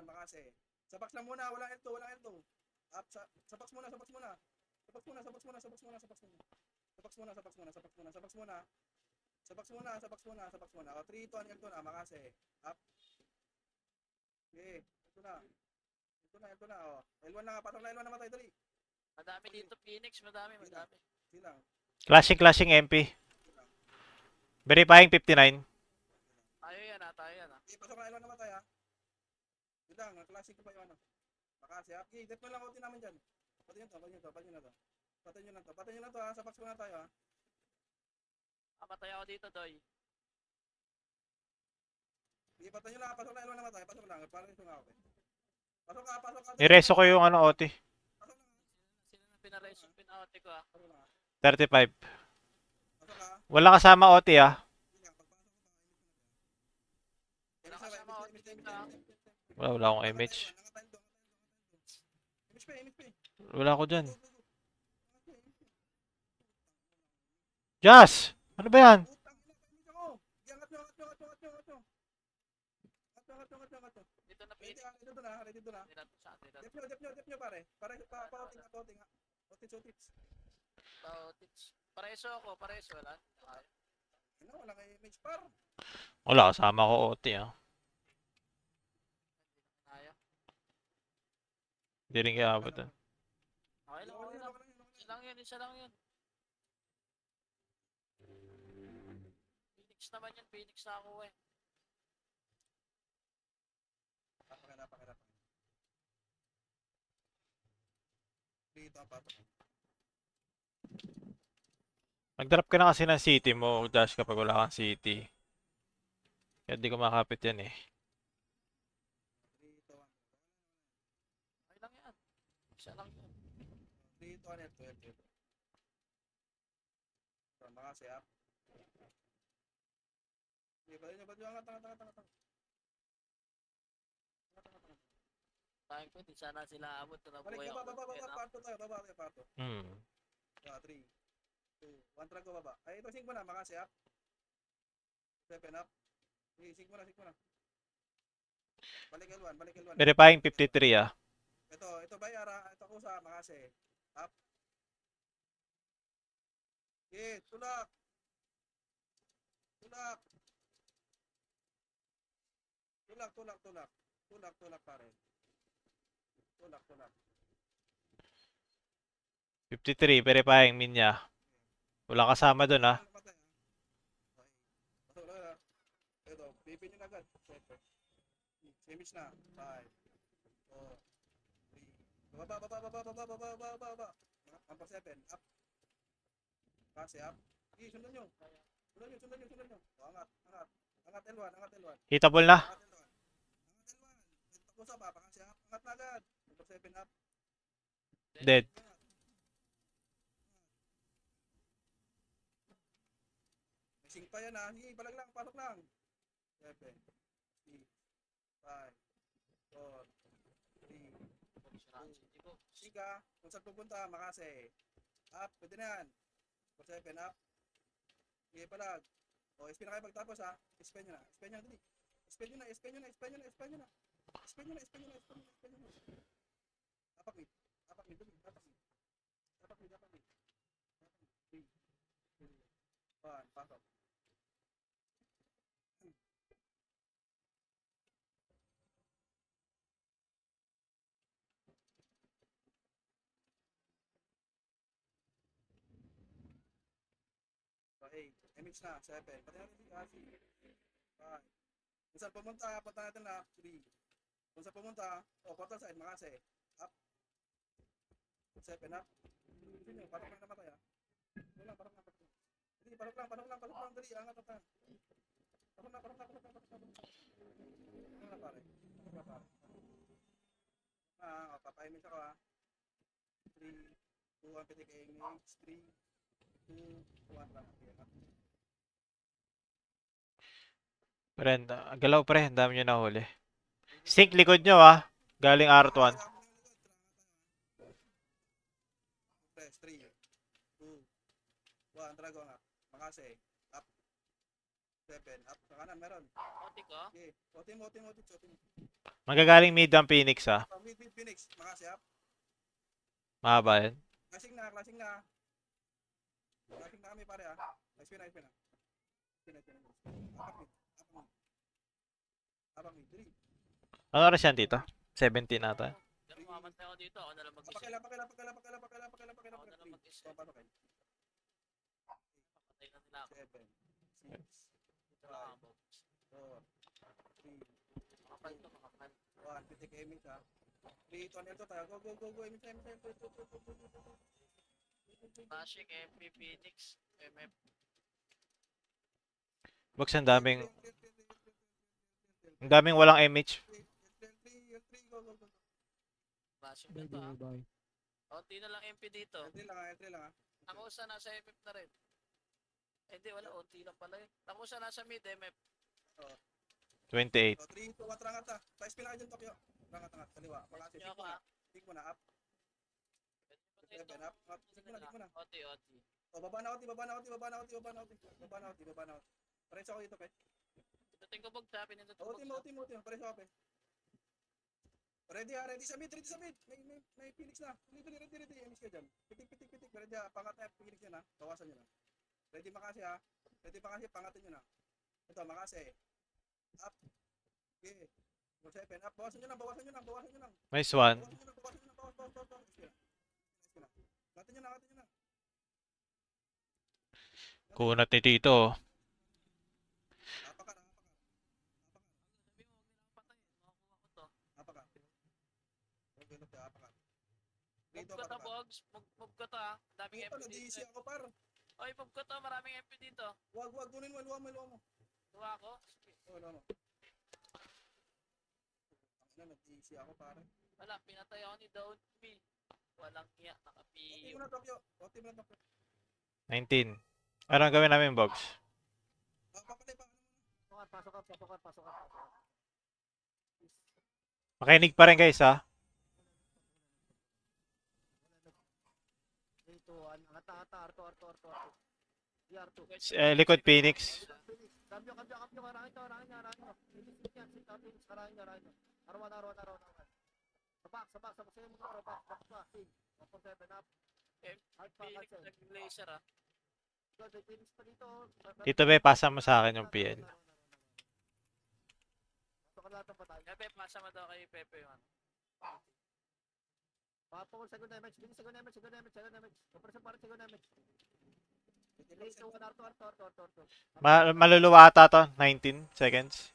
Makase. Sabox lang muna, walang L2. Up, sabox muna. Sabox muna. O, 3, 2, L2 na, makase. Up. Okay, ito na. O. L1 na nga, patong na L1 na matay, dali. Madami dito, Phoenix. Madami. Silang. Clashing MP. Verifying 59. Tayo yan. Okay, pasok na L1 na matay ha. Silang, ang classic ko pa yung ano. Makase, up. Okay, death mo lang OT namin dyan. Patay nyo na to ha, sabox muna tayo ha. Matay ako dito, Doy. Sige, patay nyo lang, pasok na L1 na matay. Pasok lang, parang ito nga ako. Pasok ka. Ireso ko yung ano, OT. Pasok lang. Sino na pinareso? Pinaote ko Pasok lang. 35. Pasok ka. Wala kasama OT, ah. Wala kasama OT dito, ha? Wala akong image. Image pa. Wala ako dyan. Jazz! Ano ba yan? Dito na Phoenix. Ready to na. Dep nyo pare. Pa-outing. Tips. Pareso ako. Wala. Wala kay image par. Wala kasama ko OT, ah. Kaya. Hindi rin kaya abot, ah. Okay lang. Isa lang yun. Phoenix naman yan. Phoenix na ako eh. Napakira. Dito ang patok. Nag-drop ka na kasi ng city mo, Dash, kapag wala kang city. Kaya di ko makapit yan, eh. Dito. Okay lang yan. Isa lang yun. Dito ang L2. Makase up. Ba't yung angat. Tayo ko, di sana sila abot na Balik nabuhay ka, ako. parto. 3, 2, 1, trago baba. Ay, ito, sync mo na, makase up. 7 up. Okay, sync mo na. Balik L1. Verifying 53, ah. Ito Bayara, ito Kusa, makase. Up. Okay, tulak. Tulak pare. Tulak. 53, pere pahing Minya. Wala kasama doon ah. Namatay, ah. Okay. Wala na. Ito, pipin nyo na agad. Image na. 5, 4, 3. Baba. Number 7. Up. Kasi up. Sige, sundan nyo. Sundan nyo. O, angat. Angat L1. Hitable na. Angat L1. Tapos up. Kasi up. Angat na agad. Number 7 up. Dead. Missing pa yan ah. Sige, balag lang. Pasok lang. 7, 6, 5, 4, 3, Sika, kung saan pupunta, Makase. Up, pwede na yan. 7, up. Sige, palag. O, SP na kayo pagtapos ha. SP nyo na, dali. SP nyo na. Apak mid, dali. Apak mid. 3, 2, 1, pasok. Okay, image na, 7. Pati natin si Kasi. 5. Kung saan pumunta, punta natin na 3. Kung saan pumunta, portal side, Makase. Up. 7, up. Sino, parang lang namatay ah. Parang lang. Hindi, parang lang. Dali, angat na tayo. Parang lang. Ano na pare? Papaimage ako ah. 3, 2, 1, pitik image. 3, 2, 1 lang. Pre, galaw pre, ang dami nyo nahuli. Sync likod nyo ah. Galing R1. Press 3, 2, 1, dragon up. Makase, up. 7, up. Sa kanan, meron. Otik ko. Okay, otin mo. Magagaling mid ang Phoenix ah. Mid Phoenix, Makase, up. Mahaba yan. Clashing na. Clashing na kami pare ah. Nice win. Apak mid. 3. Ano oras yan dito? 17 ata. Pero mamantay ako dito. Ako na lang mag-isa. Pakila. Ako na lang mag-isa. Papasok kayo. Patay na nila ako. 7, 6, Dito lang ako. 4, 3, Makapal to, makapal. 1. Pitik image ha. 3, 2, L2 tayo. Go. Image. Flashing, MP, Phoenix, MF. Box, ang daming walang MH. Go. Flashing na to ah. Bye. Onti na lang MP dito. L3 lang ha. Ako sa nasa MF na rin. Hindi, wala. Onti lang pala yun. Ako sa nasa mid, MF. 28. 3, 2, 1, rangat ha. Pa-SP na kayo dyan, Tokyo. Rangat. Kaliwa. Makase, Niyo ako ah. Tik mo na, up. 7, up. Tik mo na. Oti. O, baba na, Pareso ako dito, pe. Itutin ko bog sa pinintot ko Oti bog mo. Pareso ako, pe. Ready sa mid. May Phoenix na. Ready. Emis ka dyan. Pitik. Ready ha. Pangat na Phoenix yan ha. Bawasan nyo na. Ready Makase ha. Pangatin nyo na. Ito, Makase. Up. Okay. 7, up. Bawasan nyo lang. Nice one. Natin nyo na. Kunat ni Tito. Oh. Apaka. Sabi mo, huwag nilang patay. Makukuha ko to. Apaka. Move ka to, Bogs. Move ka to ah. Daming Ito, MP nag-DC dito. ako par. Oy, move ka to. Maraming MP dito. Wag, kunin mo, luwa mo. Tuwa ako. Sige. Luwa mo. Nag-DC ako par. Wala, pinatay ako ni Down B. Walang iya, Oti nakapiyo. mo na Tokyo. 19. Ano ang gawin namin, Box? Papalay pa. Pasok ka. Makinig pa rin guys ha. 3, 2, 1. Angata, R2. Likod Phoenix. Cambio. Karangin to. Ilisip yan. Sit out. Karangin. Arwan. Sabak. Sa'yo mo na. Back. 7 up. Hard pa. Phoenix nag-laser ah. May Phoenix pa dito. Tito Be, pasa mo sa akin yung PL. Pasok ka lahat ng patay. Pepe, pasa mo daw kay Pepe yung ano. Papakul second damage. Bilis second damage. Operation para second damage. 3, 2, 1, Arto. Maluluwa ata to. 19 seconds.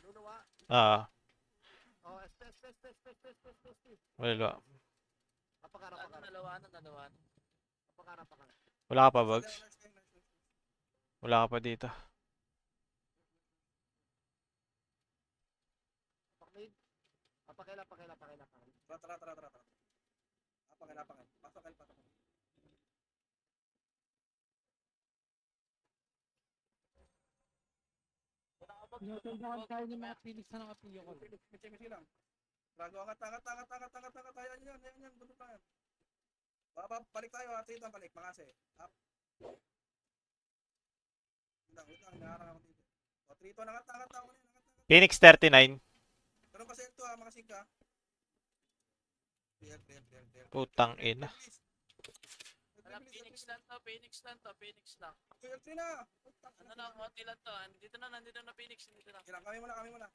Luluwa. Ah, Oh, space. maluluwa. Apakara. Nalawa na. Apakara. Wala ka pa, Bugs? Wala ka pa dito. Apakmid. Apakela. Tara. Apakil. Pasok. Tinutulungan tayo ng mga Phoenix na nakapilyo ko. Mitsi lang. Drago, angat. Ayan, buntot na yan. Balik tayo, atid ang balik, makase. Up. Wait lang, naharang ako dito. O, 3-2, angat. Phoenix 39. Pero kasi ito makasig ka. Clear. Putang ina. Alam, Phoenix lang. Clear 3 na. Ano na, konti lang to. Nandito na Phoenix. Nandito na. Kailang kami muna.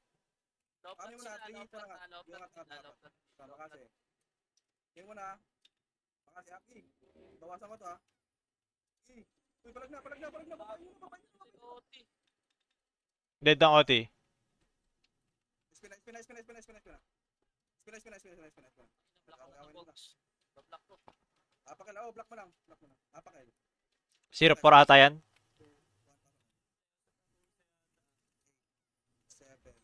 Low Kami blood muna, sila, tingin ko lang. low blood Yung na. at- Makase. Tingin mo na. Makase, Aki. Bawasan ko to ha. Aki. Uy, palag na. Babayin mo. OT. Dead ang OT. Spin. Block ko ng box. Block ko. Apakil, block mo lang. Apakil. 0-4 ata yan. 7.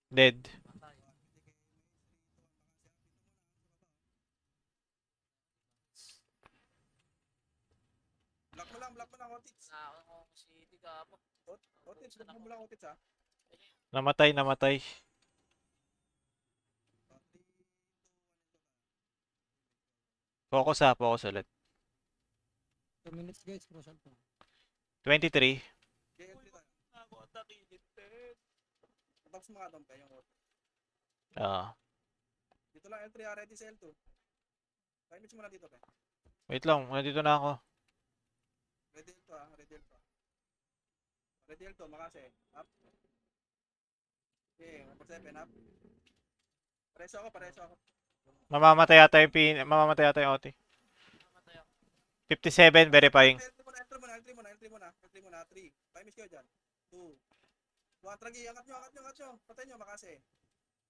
Dead. Matay. Block mo lang, Otits. Na ako si Tigamo. Otits, block mo lang, Otits ha. Namatay. Focus ulit. 2 minutes guys, Rosal po. 23. Okay, entry tayo. Ako ang nakikitin. Box mo nga doon, pe, yung Otits. Ah. Dito lang, L3 ready sa L2. Timage mo na dito, pe. Wait lang, nandito na ako. Ready L2 ha, Ready L2, makase. Up. Okay, 1-7, up. Pareso ako. Mamamatay yata yung OT. Namatay ako. 57, verifying. L3 muna. 3. Timage kayo dyan. 2. 1, tragi, angat nyo. Patay nyo, makase.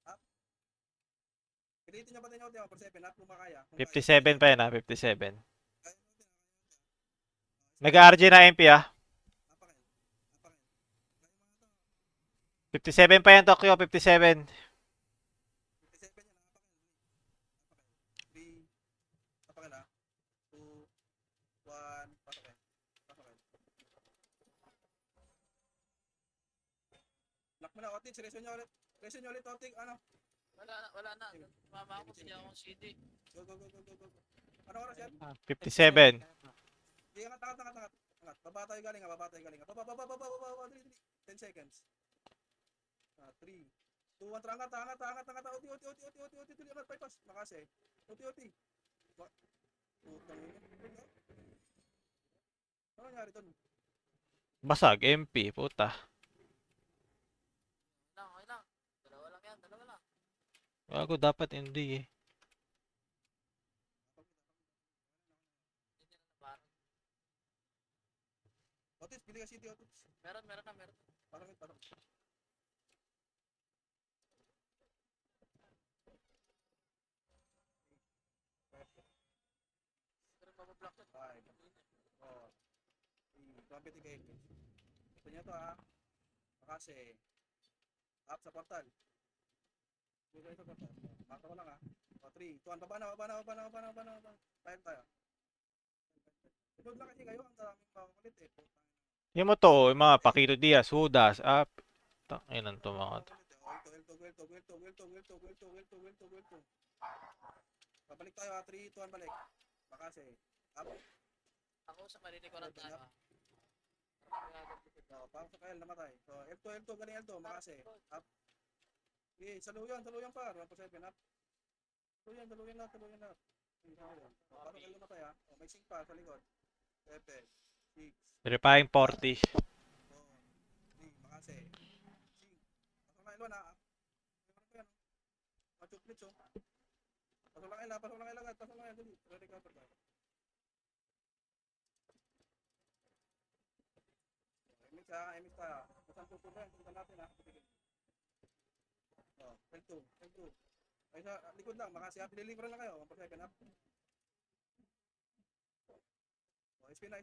Up. Pilitin nyo, patay nyo, 1-7, up, kung makaya. 57 pa yan ha, 57. Nag-RG na MP ah. 57 pa yan, Tokyo, 57. 57 yan, 3. Apakil ha. 2. 1. Pasok. Lock mo na, Otin. Reso nyo ulit, Otin. Ano? Wala na. Mama ko siya akong CD. Go. Ano oras yan? 57. Di, angat. Baba tayo galing. Baba. 10 seconds. 3. 2, 1, angat. Oti. Angat, bypass. Makase. Oti. Putang ina. Ano nangyari doon? Basag, MP, puta. Okay lang. Dalawa lang. Bago dapat hindi eh. Hindi na parang. Otis, bili ka city, Otis. Meron. Parang. Pero mabablock ko. 5, 4, 3, 28. Ito nyo to ha. Makase. Up sa portal. Dito sa portal. Mata ko lang ha. 3, 2, 1, baba na. Tayo. Ikot na kasi kayo. Ang daming makulit eh. Yung mo to, yung mga Paquito Diaz, Hudas, up. Tangin to mga to. Welto. Babalik tayo ha. 3, 2, 1, balik. Makase. Up. Ako sa marinig ko lang tayo. Parang sa kail, namatay. So, L2, galing L2, makase. Up. Okay, saluyan pa. 1-7, up. Saluyan na. Parang kail namatay ha. May sing pa sa likod. 7, Verifying 40. 4, 3, makase. Sing. Pasok lang Elwan ha. Ano yan? Machuplits oh. Pasok lang Elwan, pasok lang Elwan, pasok lang Elwan. Dali, recover tayo. MX tayo. Masang pupunta yan, punta natin ha. Sige. Oh, L2, L2. Ay sa likod lang, makasi ha. Piniliveran lang kayo. 1 up. Oh, spin na.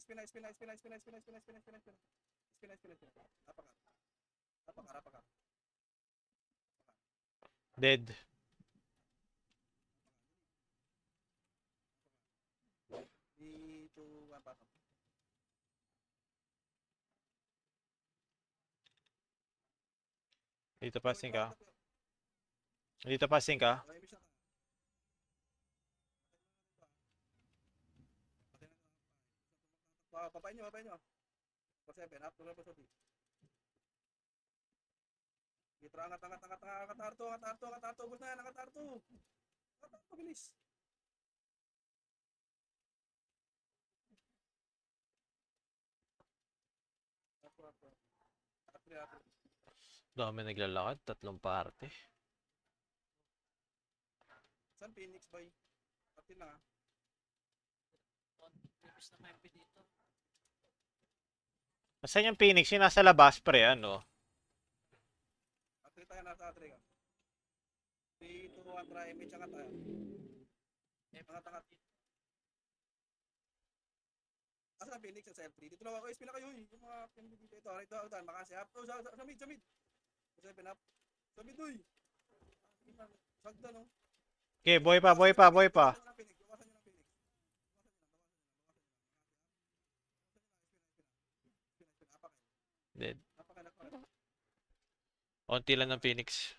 Apakar. Dead. Dito, 1 pasok. Dito passing ka. Dito passing ka. Okay, miss na ka. Papain nyo. 4-7, up to level 2. Dito, angat, Arto, bus na yan, angat, Arto, bilis. Arto. Dami naglalakad. 3 parte. Saan Phoenix, boy? Patin lang, ha? Previous na MP dito. Saan yung Phoenix? Yung nasa labas, pre, ano? Atri tayo, nasa atri ka. 3, 2, 1, try, may angat tayo. Angat. Asan ang Phoenix sa F3? Dito lang ako, spin na kayo, yung mga Phoenix dito. Ito, makasi, up. Sa mid. 7 up. Sa mid, uy. Sagda, no? Okay, boy pa. Bawasan nyo ng Phoenix. Dead. Apakay. Onti lang ng Phoenix.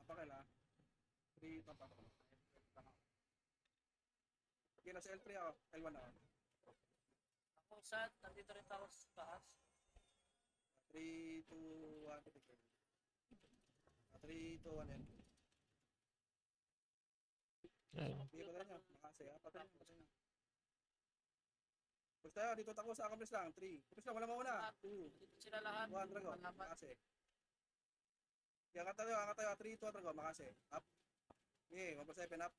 Apakay lang. 3, tapak. Okay, nasa L3 ako. L1 ako. Ako sad, nandito rin ako sa taas. 3, 2, 1, 3, 2, 1, yan. Hindi ko rin yan. Makasi, ha? Patay na. Basta tayo, dito tako sa accomplice lang. 3. Accomplice lang, wala mauna. 2, Dito sila lahat. 1, drago. Malaman. Makasi. Okay, angat tayo. 3, 2, drago. Makasi. Up. Okay, 1+7 up.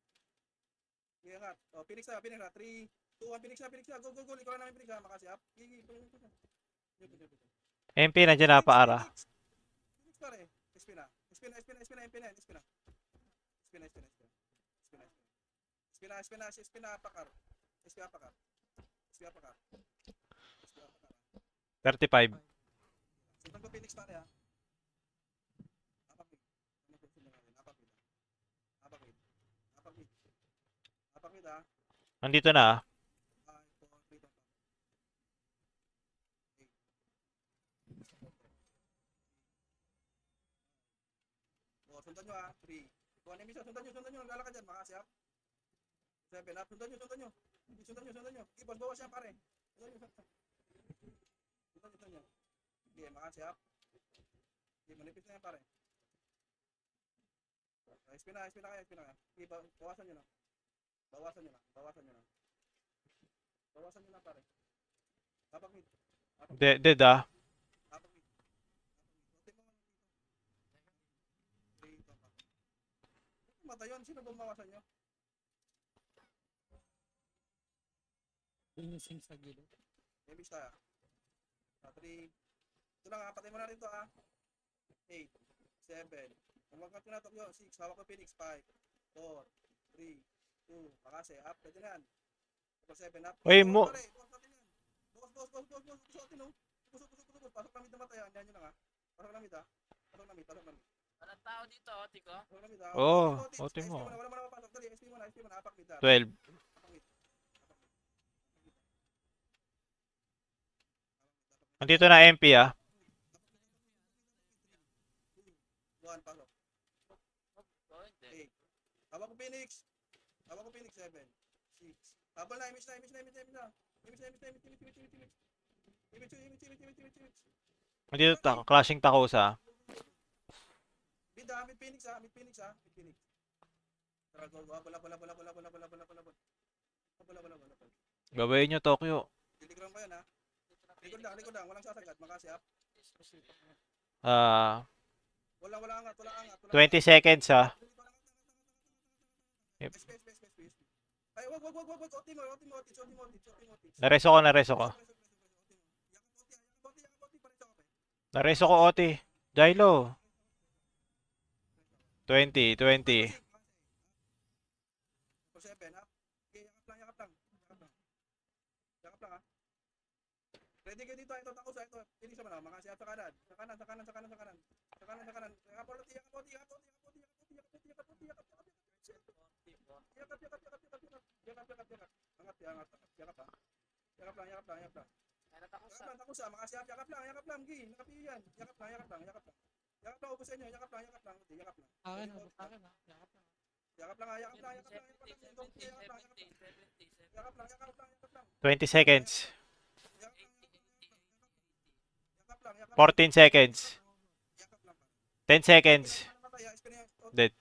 Okay, angat. O, Phoenix na. 3, 2, 1, Phoenix na. Go. Ikaw lang namin Phoenix ha. Makasi. Up. MP nandiyan na paara. Phoenix pare. Espina. Apakar. Apakar. 35. Sundan ko Phoenix pare ha. Apakit ha. Nandito na ah. Sundan nyo ha. 3. Kung ano yung sundan nyo. Lalakad dyan. Makasi up. 7 up. Sundan nyo. Boss, bawas yan pare. Sundan nyo. Okay, makasi up. Okay, manipis na yan pare. Spin na kayo. Okay, bawasan nyo na. Bawasan nyo na pare. Tapak mid. Dead ah. Tapak mid. Mata yun, sino bumawasan nyo? Yun yung sing sa gilid. Maybe tayo. 3. Ito lang ha, patay mo na rin ito ha. 8, 7. Huwag ka tinatok yun. 6, hawak ko Phoenix. 5, 4, 3, 2. Makasi, up. Pwede na yan. 7 up. Uy, mo. Boss. Suotin no. Pusok. Pasok na mid na matayan. Yan yun lang ha. Pasok na mid. Walang tao dito, Tiko. Oo, otin mo. Wala mo na mapasok. Dali, SP mo na. Apak mid. 12. Nandito na MP ah. 1, pasok. Oh, hindi. 8. Hawak ko Phoenix. 7, 6. Habol na, image na. Nandito clashing takosa. Mid Phoenix. Tara, go. Bola. Wala. Gabayin nyo, Tokyo. Telegram pa yan ha. Likod lang. Walang sasagad. Makasi up. Ah, Wala angat. 20 seconds ah. Yep. Space. Ay, wag. Oti mo. Nareso ko. Nareso ko, Oti. Jailo. 20. 7 up. Okay, yakap lang. Yakap lang ha. Ready kayo dito, ito takos ito. Piling sa mga siap sa kanan. Sa kanan. Yakap ulit. Angat. Yakap lang. Kaya takos sa. Takos ha, mga siap. Yakap lang. Gi, nakapiyan. Yakap lang. Yakap lang, ubos sa inyo. Yakap lang. Yakap lang. Akin, akin ha. Yakap lang. 20 seconds. Yakap lang. 14 seconds. Yakap lang. 10 seconds. Dead.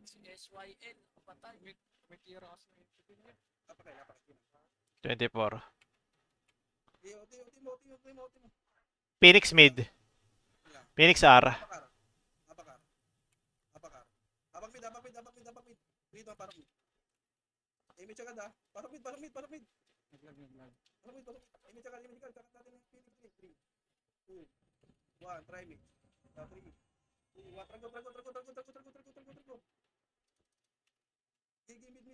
Si SYN. Patay. May tira kasi. 24. Oti mo. Phoenix mid. Phoenix R. Abakar. Abak mid. Dito, parang mid. Image agad ha. Parang mid. Naglag. Image agad. Kakat natin ng Phoenix. 3, 2, 1. Try mid. 3, 2, 1. Trago. Gigi, mid.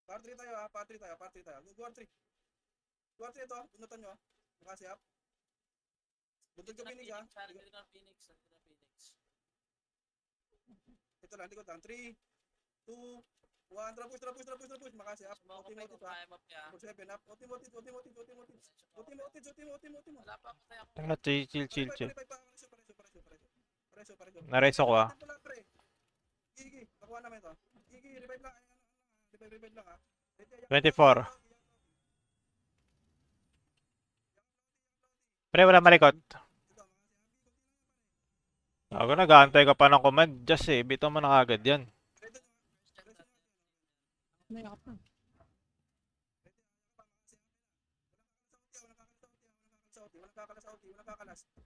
Part 3 tayo ha. Part 3 tayo. Guard 3 ito. Bunutan nyo ha. Makasi up. Buntod ka Phoenix ha. Phoenix. Ito lang, likod lang. 3, 2, 1. Trapush. Makasi up. Smoke Ultimate ko pa. kaya map niya. 7 up. Ultimate. Wala pa ako tayo. Tanga, chill. Pareso. Nareso ko ah. Gigi, nakuha namin to. Gigi, revive lang. Revive lang ha. 24. Pre, wala malikot. Ako nag-aantay ka pa ng command. Just eh, bitaw mo na kagad yan. Nayakap na.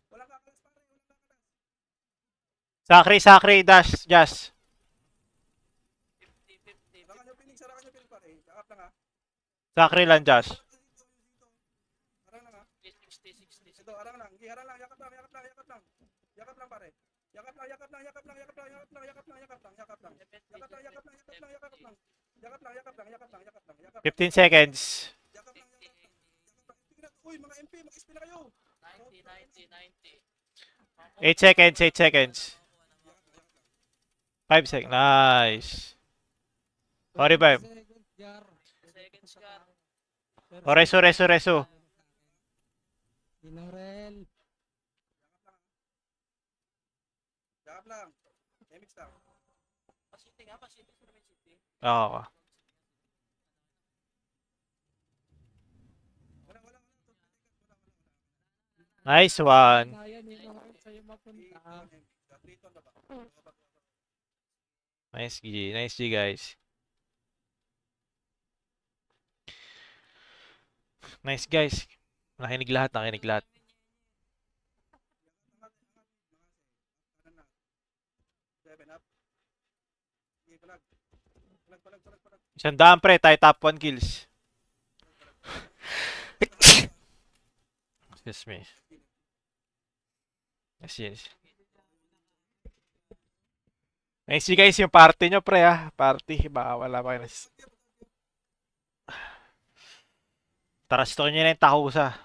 Walang kakalas pare. Sakri, dash, Jazz. 50-50. Sarangan nyo Phoenix pare. Kakap lang ha. Sakri lang, Jazz. Arang lang ha. 60. Ito, arang lang. Harang lang. Yakap lang pare. Yakap lang. Yakap lang. 15 seconds. Uy, mga MP, mag-SP na kayo. 90. 8 seconds. 5 seconds. Nice. O, revive. Second jar. Seconds ka. O, reso. Dinarel. Yakap lang. MX lang. Pasiti sa namin city. Oo. Wala. Nice one. Kaya nila kayo sa'yo mapunta. Nice G, guys. Nice, guys. Nakinig lahat. Seven up. Palag. Isang daan, pre. Tayo top 1 kills. Excuse me. Yes. Nice guys yung party nyo, pre, ah. Party. Baka wala pa kayo. Tarasto nyo na yung takusa.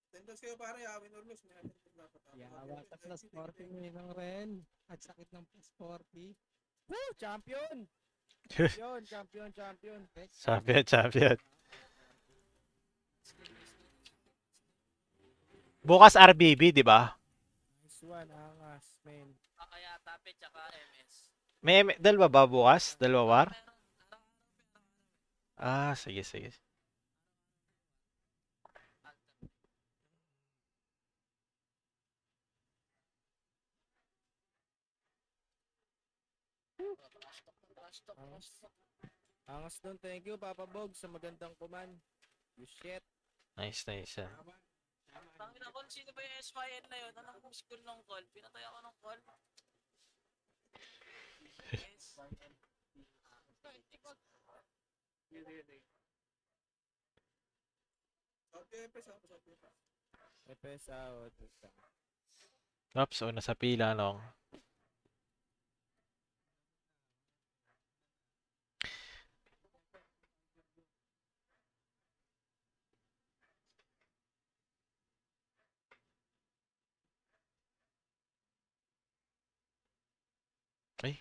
Tenders kayo pare ha, win or lose. Yawa, plus 40 ng Ren. At sakit ng plus 40. Woo! Champion! Champion. Champion. Bukas RBB, di ba? Nice one, angas, man. Kaya Tape tsaka MS. May dalawa ba bukas? Dalawa war? Ah, sige, sige. Trash talk na trash talk. Angas. Angas doon. Thank you, Papa Bog, sa magandang command. You shit. Nice, nice. Yan. Tangin ako, sino ba yung SYN na yun? Anong school ng call? Pinatay ako ng call. Yes. South PFS, South PFS. Epes out. Oops, una sa pila, no? Ay,